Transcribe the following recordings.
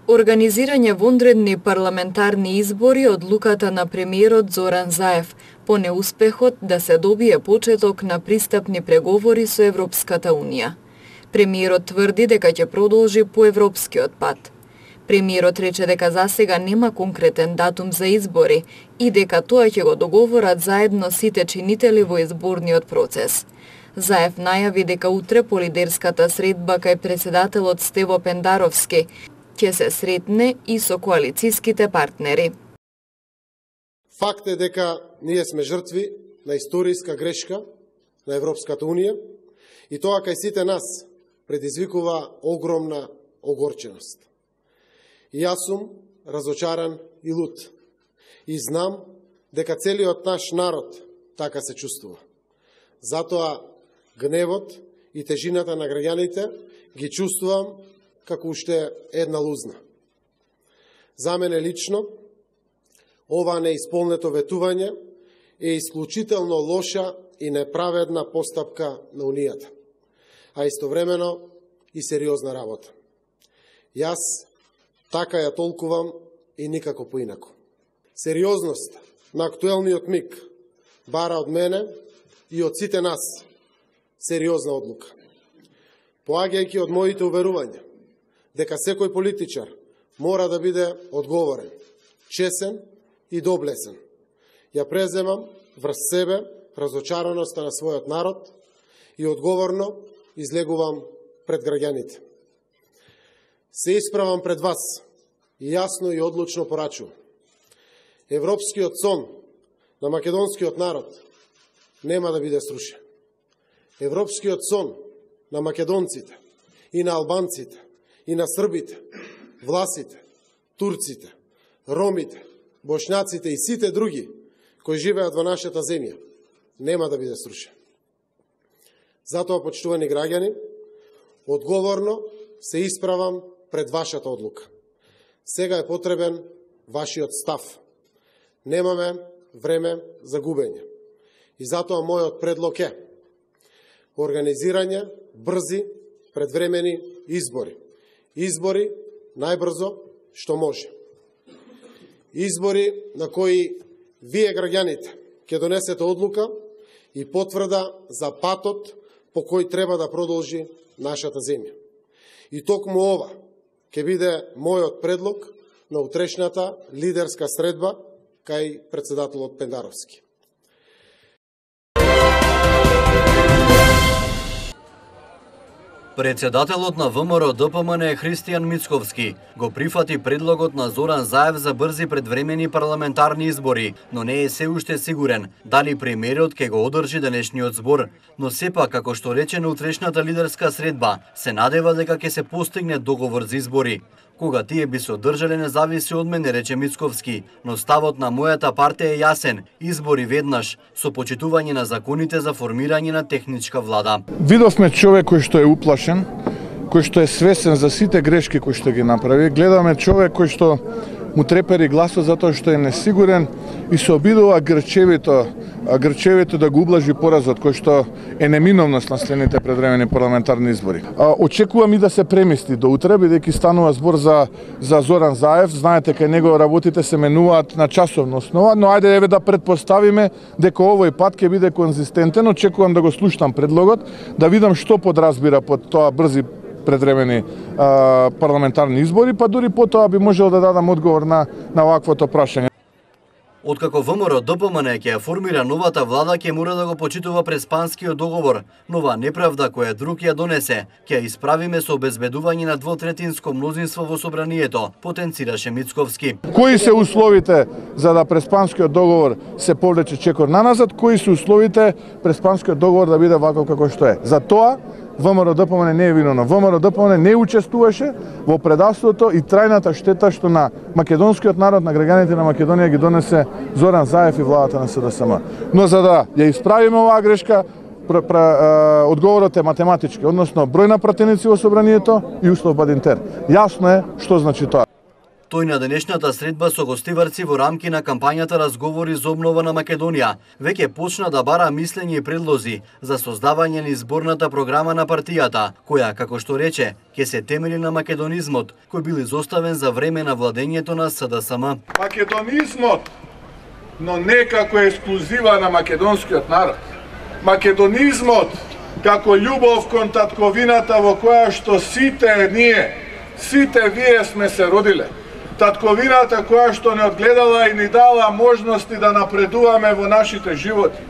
Организирање вонредни парламентарни избори одлуката на премиерот Зоран Заев по неуспехот да се добие почеток на пристапни преговори со Европската Унија. Премиерот тврди дека ќе продолжи по европскиот пат. Премиерот рече дека засега нема конкретен датум за избори и дека тоа ќе го договорат заедно сите чинители во изборниот процес. Заев најави дека утре по лидерската средба кај председателот Стево Пендаровски ќе се сретне и со коалицијските партнери. Факт е дека ние сме жртви на историска грешка на Европската Унија и тоа кај сите нас предизвикува огромна огорченост. И јас сум разочаран и лут. И знам дека целиот наш народ така се чувствува. Затоа гневот и тежината на граѓаните ги чувствувам како уште една лузна. За мене лично, ова неисполнето ветување е исклучително лоша и неправедна постапка на Унијата, а истовремено и сериозна работа. Јас така ја толкувам и никако поинако. Сериозност на актуелниот миг бара од мене и од сите нас сериозна одлука. Поаѓајќи од моите уверувања дека секој политичар мора да биде одговорен, чесен и доблесен, ја преземам врз себе разочараноста на својот народ и одговорно излегувам пред граѓаните. Се исправам пред вас и јасно и одлучно порачувам. Европскиот сон на македонскиот народ нема да биде срушен. Европскиот сон на македонците и на албанците и на србите, власите, турците, ромите, бошњаците и сите други кои живеат во нашата земја нема да биде срушен. Затоа, почитувани граѓани, одговорно се исправам пред вашата одлука. Сега е потребен вашиот став. Немаме време за губење. И затоа мојот предлог е организирање брзи предвремени избори. Избори најбрзо што може. Избори на кои вие, граѓаните, ќе донесете одлука и потврда за патот по кој треба да продолжи нашата земја. И токму ова ќе биде мојот предлог на утрешната лидерска средба кај председателот Пендаровски. Председателот на ВМРО-ДПМН Христијан Мицковски го прифати предлогот на Зоран Заев за брзи предвремени парламентарни избори, но не е се уште сигурен дали премиерот ќе го одржи денешниот збор, но сепак, како што рече на утрешната лидерска средба, се надева дека ќе се постигне договор за избори. Кога тие би се одржале не зависи од мене, рече Мицковски, но ставот на мојата партија е јасен: избори веднаш, со почитување на законите за формирање на техничка влада. Видовме човек кој што е уплашен, кој што е свесен за сите грешки кои што ги направи. Гледаме човек кој што му трепери гласот затоа што е несигурен и се обидува грчевито да го ублажи поразот кој што е неминовност на следните предвремени парламентарни избори. Очекувам и да се премести до утре, бидејќи станува збор за Зоран Заев. Знаете, кај него работите се менуваат на часовна основа, но ајде еве да предпоставиме дека овој пат ќе биде конзистентен. Очекувам да го слушам предлогот, да видам што подразбира под тоа брзи предвремени парламентарни избори, па дури потоа би можел да дадам одговор на ваквото прашање. Откако ВМРО-ДПМН ќе ја формира новата влада, ќе мора да го почитува Преспанскиот договор. Нова неправда која друг ја донесе, ќе ја исправиме со обезбедување на двотретинско мнозинство во собранието, потенцираше Мицковски. Кои се условите за да Преспанскиот договор се повлече чекор наназад, кои се условите Преспанскиот договор да биде ваков како што е? За тоа ВМРО-ДПМН не е виновно. ВМРО-ДПМН не учествуваше во предавството и трајната штета што на македонскиот народ, на граѓаните на Македонија ги донесе Зоран Заев и владата на СДСМ. Но за да ја исправиме оваа грешка, одговорот е математички, односно број на пратеници во собранието и услов Бадинтер. Јасно е што значи тоа. Тој на денешната средба со гостиварци во рамки на кампањата разговори за обнова на Македонија веќе почна да бара мислење и предлози за создавање на изборната програма на партијата, која, како што рече, ќе се темели на македонизмот, кој бил изоставен за време на владењето на СДСМ. Македонизмот, но не како ексклузива на македонскиот народ. Македонизмот како љубов кон татковината во која што сите ние, сите вие сме се родиле. Татковината која што не одгледала и ни дала можности да напредуваме во нашите животи.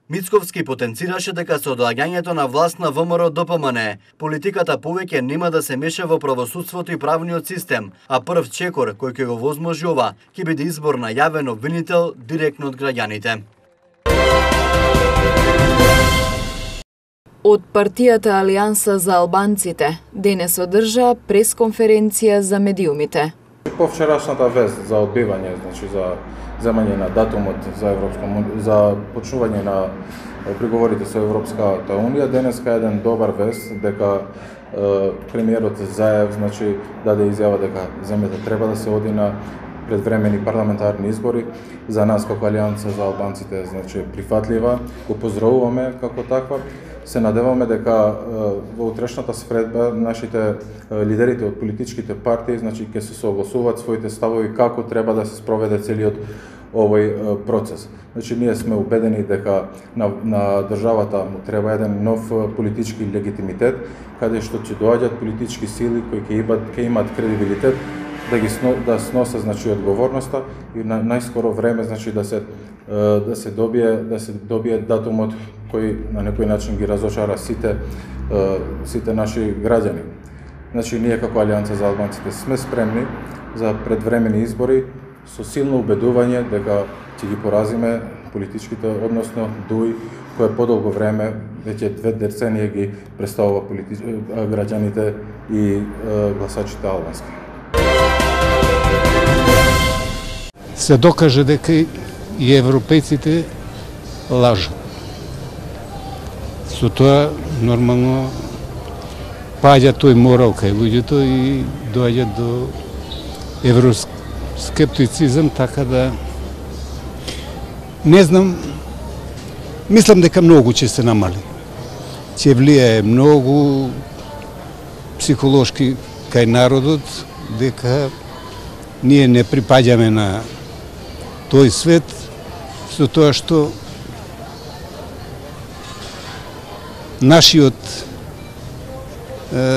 Мицковски потенцираше дека со доаѓањето на власт на ВМРО ДПМН, политиката повеќе нема да се меша во правосудството и правниот систем, а прв чекор кој ќе го возможи ова, ќе биде избор на јавен обвинител директно од граѓаните. Од партијата Алијанса за албанците денес одржа пресконференција за медиумите. Повчерашната вест за одбивање, значи за земање на датумот за почнување на преговорите со Европската унија, денеска е еден добар вест дека премиерот Заев, значи, даде изјава дека земјата треба да се оди на предвремени парламентарни избори. За нас како Алијанса за албанците, значи, прифатлива, го поздравуваме како таква. Се надеваме дека во утрешната средба нашите лидерите од политичките партии, значи, ќе се согласуваат своите ставови како треба да се спроведе целиот овој процес. Значи, ние сме убедени дека на државата му треба еден нов политички легитимитет, каде што ќе доаѓаат политички сили кои ќе имаат кредибилитет да сносат, значи, одговорноста и на најскоро време, значи, да се добие датумот кој на некој начин ги разочара сите наши граѓани. Значи, ние како Алијанса за албанците сме спремни за предвремени избори со силно убедување дека ќе ги поразиме политичките, односно ДУИ, кој подолго време, веќе 2 децении ги представува граѓаните и гласачите албански. Се докаже дека и европејците лажат. Со тоа нормално паѓа тој морал кај луѓето и доаѓа до евроскептицизам, така да не знам, мислам дека многу ќе се намали. Ќе влијае многу психолошки кај народот, дека ние не припаѓаме на тој свет, со тоа што нашиот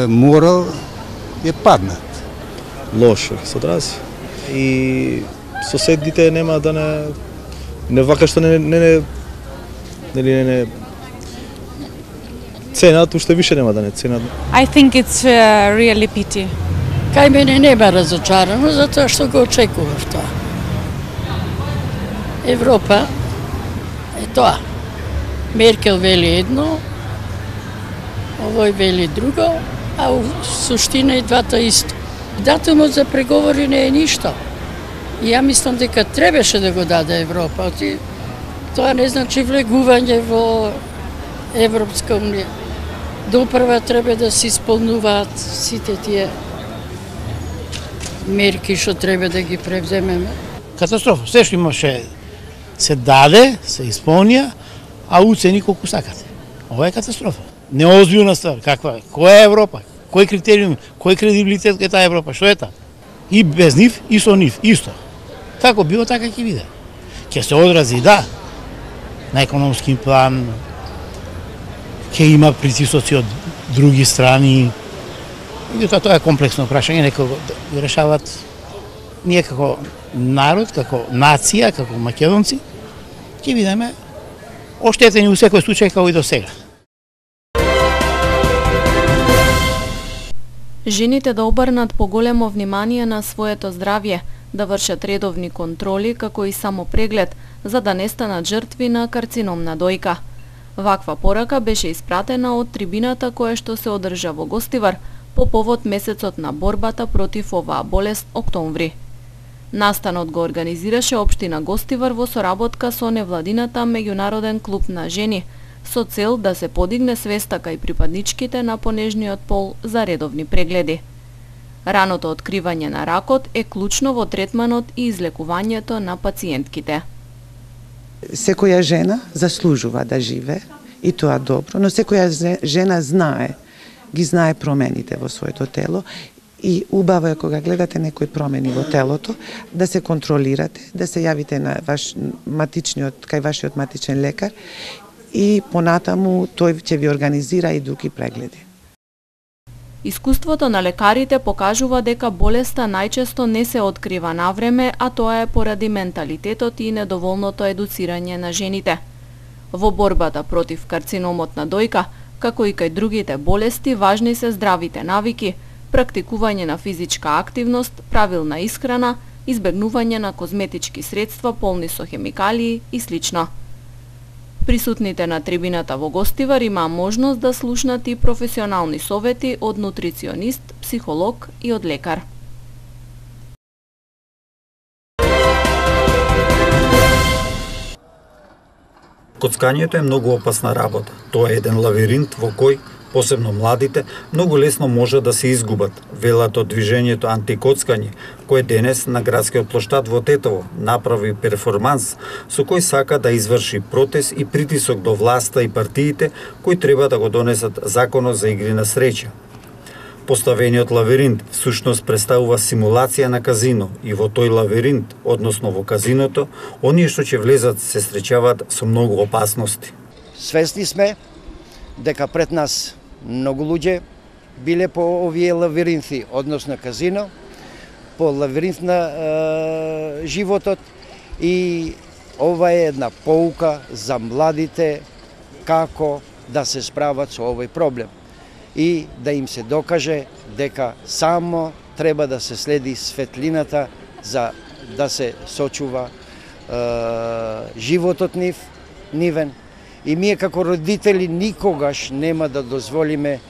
морал е паднат. Лошо се одрази. И соседите нема да не вака што не ценат, уште више нема да не ценат. I think it's really pity. Кај мене нема разочарано, затоа што го очекував тоа. Европа е тоа. Меркел вели едно, овој вели друго, а у суштина и двата исто. Датумот за преговори не е ништо. И ја мислам дека требаше да го даде Европа. Тоа не значи влегување во Европска унија. Допрва треба да се исполнуваат сите тие мерки што треба да ги превземеме. Катастрофа. Се што имаше се даде, се исполнија, а уцени колку сакате. Ова е катастрофа. Неозбилна ствар. Каква е? Која е Европа? Кој критериум? Кој кредибилитет е таа Европа? Што е таа? И без нив, и со нив, исто. Како било, така ќе биде. Ќе се одрази, да, на економски план, ќе има притисоци од други страни. И тоа е комплексно прашање, нека го решават ние како народ, како нација, како македонци, ќе бидеме оштетени у секој случај како и до сега. Жените да обрнат поголемо внимание на своето здравје, да вршат редовни контроли, како и само преглед, за да не станат жртви на карцином на дојка. Ваква порака беше испратена од трибината која што се одржа во Гостивар по повод месецот на борбата против оваа болест октомври. Настанот го организираше општина Гостивар во соработка со невладината Меѓународен клуб на жени, со цел да се подигне свеста кај припадничките на понежниот пол за редовни прегледи. Раното откривање на ракот е клучно во третманот и излекувањето на пациентките. Секоја жена заслужува да живее и тоа добро, но секоја жена ги знае промените во своето тело и убаво е кога гледате некои промени во телото, да се контролирате, да се јавите на кај вашиот матичен лекар и понатаму тој ќе ви организира и други прегледи. Искуството на лекарите покажува дека болеста најчесто не се открива навреме, а тоа е поради менталитетот и недоволното едуцирање на жените. Во борбата против карциномот на дојка, како и кај другите болести, важни се здравите навики, практикување на физичка активност, правилна исхрана, избегнување на козметички средства полни со хемикалии и слично. Присутните на трибината во Гостивар имаа можност да слушнат и професионални совети од нутриционист, психолог и од лекар. Коцкањето е многу опасна работа. Тоа е еден лавиринт во кој, посебно младите, многу лесно може да се изгубат, велат од движењето антикоцкање, кој денес на градскиот плоштад во Тетово направи перформанс со кој сака да изврши протест и притисок до власта и партиите кои треба да го донесат законот за игри на среќа. Поставениот лавиринт всушност представува симулација на казино и во тој лавиринт, односно во казиното, оние што ќе влезат се среќаваат со многу опасности. Свесни сме дека пред нас многу луѓе биле по овие лавиринти, односно казино, по лавиринт на животот, и ова е една поука за младите како да се справат со овој проблем и да им се докаже дека само треба да се следи светлината за да се сочува животот нивен. И ние како родители никогаш нема да дозволиме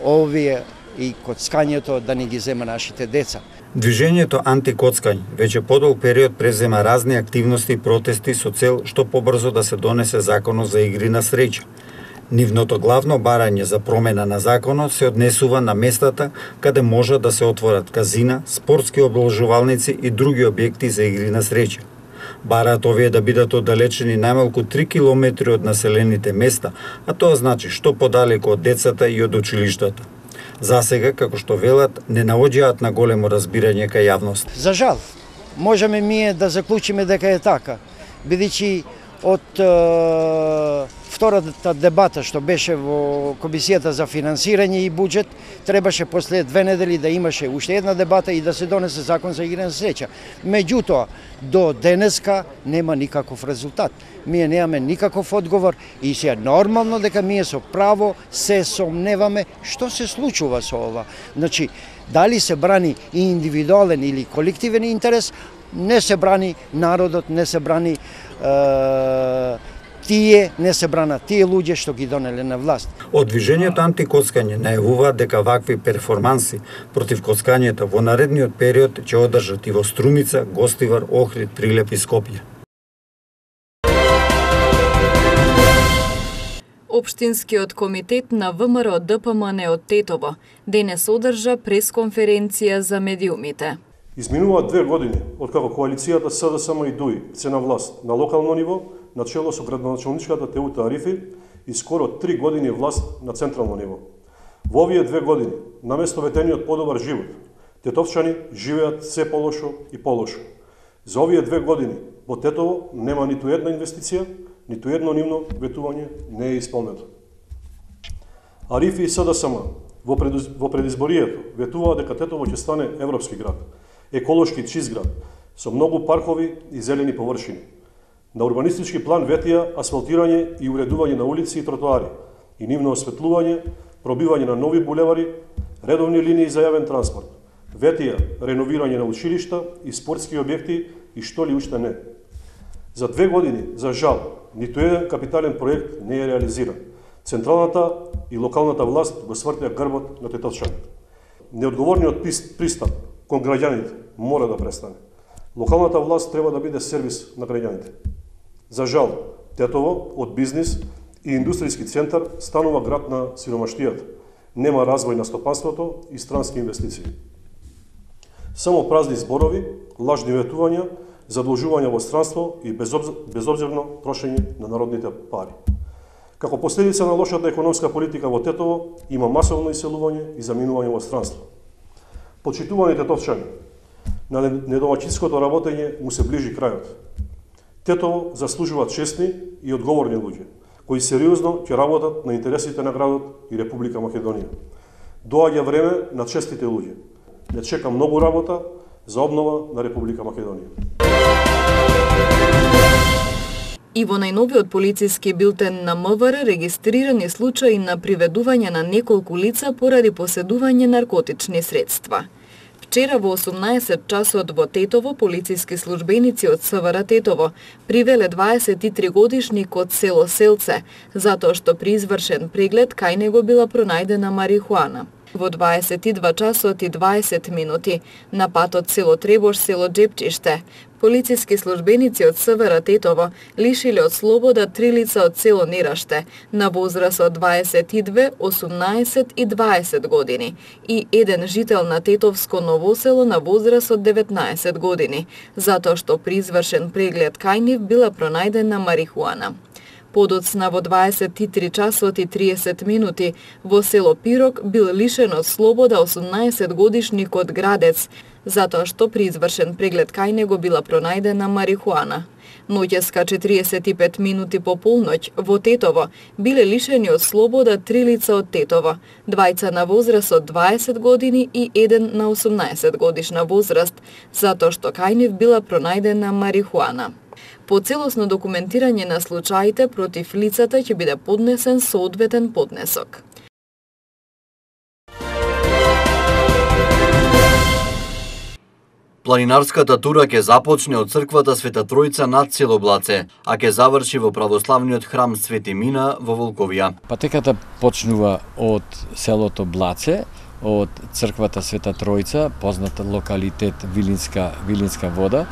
овие и коцкањето да ни ги зема нашите деца. Движењето антикоцкање веќе подолг период презема разни активности и протести со цел што побрзо да се донесе законот за игри на среќа. Нивното главно барање за промена на законот се однесува на местата каде може да се отворат казина, спортски обложувалници и други објекти за игри на среќа. Бараат овие да бидат оддалечени најмалку 3 километри од населените места, а тоа значи што подалеку од децата и од училиштата. Засега, како што велат, не наоѓаат на големо разбирање кај јавност. За жал, можеме ние да заклучиме дека е така, бидејќи од втората дебата што беше во Комисијата за финансирање и буџет, требаше после 2 недели да имаше уште една дебата и да се донесе закон за игра на среќа. Меѓутоа, до денеска нема никаков резултат. Ние немаме никаков одговор и се нормално дека ние со право се сомневаме што се случува со ова. Значи, дали се брани индивидуален или колективен интерес, не се брани народот, не се брани не се бранат тие луѓе што ги донеле на власт. Од движењето антикоцкање најавуваат дека вакви перформанси против коцкањето во наредниот период ќе одржат и во Струмица, Гостивар, Охрид, Прилеп и Скопје. Општинскиот комитет на ВМРО ДПМН од Тетово денес одржа пресконференција за медиумите. Изминуваат 2 години откако коалицијата СДСМ и ДУИ се на власт на локално ниво, на чело со градоначалничката Теута Арифи, и скоро 3 години власт на централно ниво. Во овие 2 години, наместо ветениот подобар живот, тетовчани живеат се полошо и полошо. За овие 2 години во Тетово нема ниту една инвестиција, ниту едно нивно ветување не е исполнето. Арифи и СДСМ во предизборието ветуваа дека Тетово ќе стане европски град, еколошки чист град, со многу паркови и зелени површини. На урбанистички план ветија асфалтирање и уредување на улици и тротоари, и нивно осветлување, пробивање на нови булевари, редовни линии за јавен транспорт, ветија реновирање на училишта и спортски објекти и што ли уште не. За 2 години, за жал, ниту еден капитален проект не е реализиран. Централната и локалната власт го свртеа грбот на тетовчани. Неодговорниот пристап кон граѓаните мора да престане. Локалната власт треба да биде сервис на граѓаните. За жал, Тетово од бизнис и индустријски центар станува град на сиромаштијата. Нема развој на стопанството и странски инвестиции. Само празни зборови, лажни ветувања, задолжувања во странство и безобзирно трошење на народните пари. Како последица на лошата економска политика во Тетово има масовно иселување и заминување во странство. Почитувани тетовчани, на недомаќинското работење му се ближи крајот. Тетово заслужуваат честни и одговорни луѓе, кои сериозно ќе работат на интересите на градот и Република Македонија. Доаѓа време на честите луѓе. Не чека многу работа за обнова на Република Македонија. И во најновиот полициски билтен на МВР регистрирани случаи на приведување на неколку лица поради поседување наркотични средства. Вчера во 18 часот во Тетово полициски службеници од СВР Тетово привеле 23-годишник од село Селце, затоа што при извршен преглед кај него била пронајдена марихуана. Во 22 часот и 20 минути на патот село Требош, село Джепчиште, полициски службеници од СВР Тетово лишиле од слобода 3 лица од село Нираште на возраст од 22, 18 и 20 години и еден жител на Тетовско Ново село на возраст од 19 години, затоа што при извршен преглед кај нив била пронајдена марихуана. Подоцна во 23 часот и 30 минути во село Пирок бил лишен од слобода 18 годишник од Градец, затоа што при извршен преглед кај него била пронајдена марихуана. Ноќеска 45 минути по полноќ во Тетово биле лишени од слобода 3 лица од Тетово, двајца на возраст од 20 години и еден на 18 годишна возраст, затоа што кај нив била пронајдена марихуана. По целосно документирање на случаите против лицата ќе биде поднесен соодветен поднесок. Планинарската тура ќе започне од црквата Света Тројца над село Блаце, а ќе заврши во православниот храм Свети Мина во Волковија. Патеката почнува од селото Блаце, од црквата Света Тројца, позната локалитет Вилинска вода,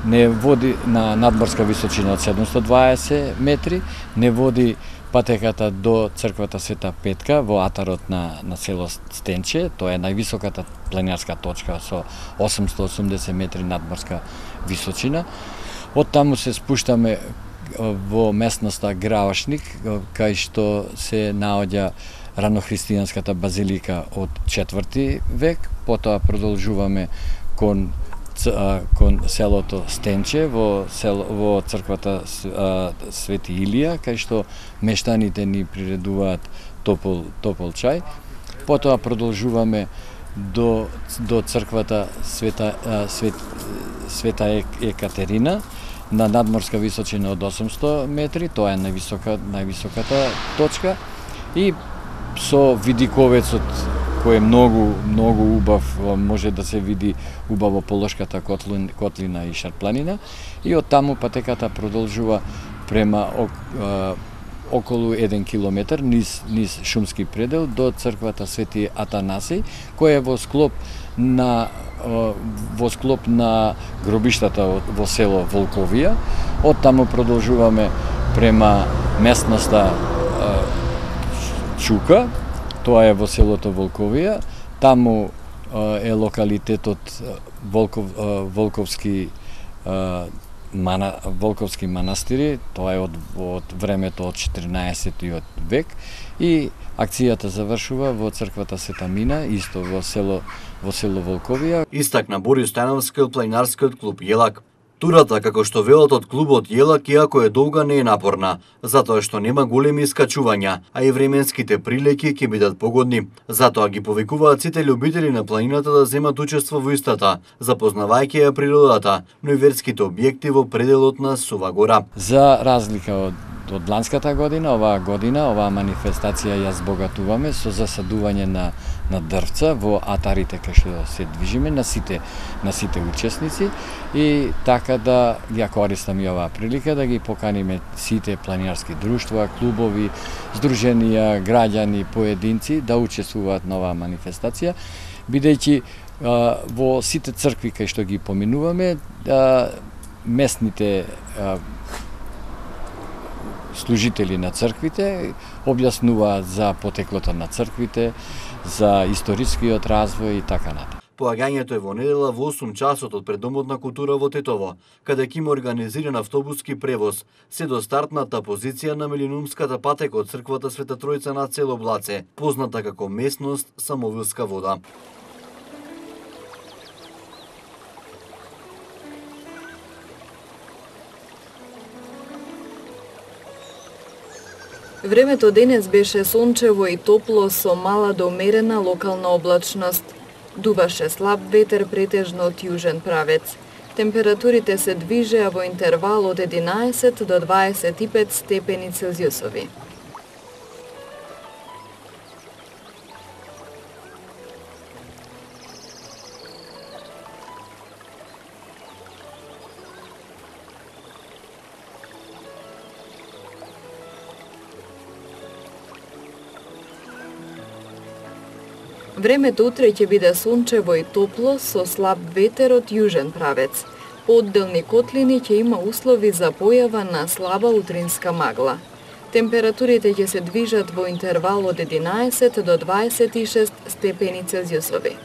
не води на надморска височина од 720 метри, не води патеката до црквата Света Петка во атарот на село Стенче, тоа е највисоката планинарска точка со 880 метри надморска височина. Од таму се спуштаме во местноста Гравашник, кај што се наоѓа ранохристијанската базилика од 4 век, потоа продолжуваме кон селото Стенче во црквата Свети Илија, кај што мештаните ни приредуваат топол чај. Потоа продолжуваме до црквата Света Екатерина на надморска височина од 800 метри, тоа е највисоката точка, и со видиковецот кој е многу убав, може да се види убаво Полошката котлина и Шарпланина, и од таму патеката продолжува према околу 1 километар низ шумски предел до црквата Свети Атанасий, која е во склоп на гробиштата во село Волковија. Од таму продолжуваме према местноста Чука, тоа е во селото Волковија, таму е локалитетот Волковски манастири, тоа е од времето од 14 век, и акцијата завршува во црквата Света Мина, исто во село Волковија. Истакна Борис Стојановски од планинарскиот клуб Јелак. Турата, како што велат од клубот Јелак, иако е долга, не е напорна, затоа што нема големи искачувања, а и временските прилики ќе бидат погодни. Затоа ги повикуваат сите љубители на планината да земат учество во истата, запознавајќи ја природата, но и верските објекти во пределот на Сува гора. За разлика од ланската година, оваа манифестација ја збогатуваме со засадување на дрвца во атарите кај што се движиме на сите учесници, и така да ја користам и оваа прилика да ги поканиме сите планинарски друштва, клубови, здруженија, граѓани, поединци да учествуваат на оваа манифестација, бидејќи во сите цркви кај што ги поминуваме, местните служители на црквите објаснуваат за потеклото на црквите, за историскиот развој и така натаму. Поаѓањето е во недела во 8 часот од пред Домот на култура во Тетово, каде ќе има организиран автобуски превоз, се до стартната позиција на Милинумската патека од црквата Света Тројца на село Блаце, позната како местност Самовилска вода. Времето денес беше сончево и топло со мала до умерена локална облачност. Дуваше слаб ветер претежно од јужен правец. Температурите се движеа во интервал од 11 до 25 степени Целзиусови. Времето утре ќе биде сончево и топло со слаб ветер од јужен правец. По одделни котлини ќе има услови за појава на слаба утринска магла. Температурите ќе се движат во интервал од 11 до 26 степени Целзиусови.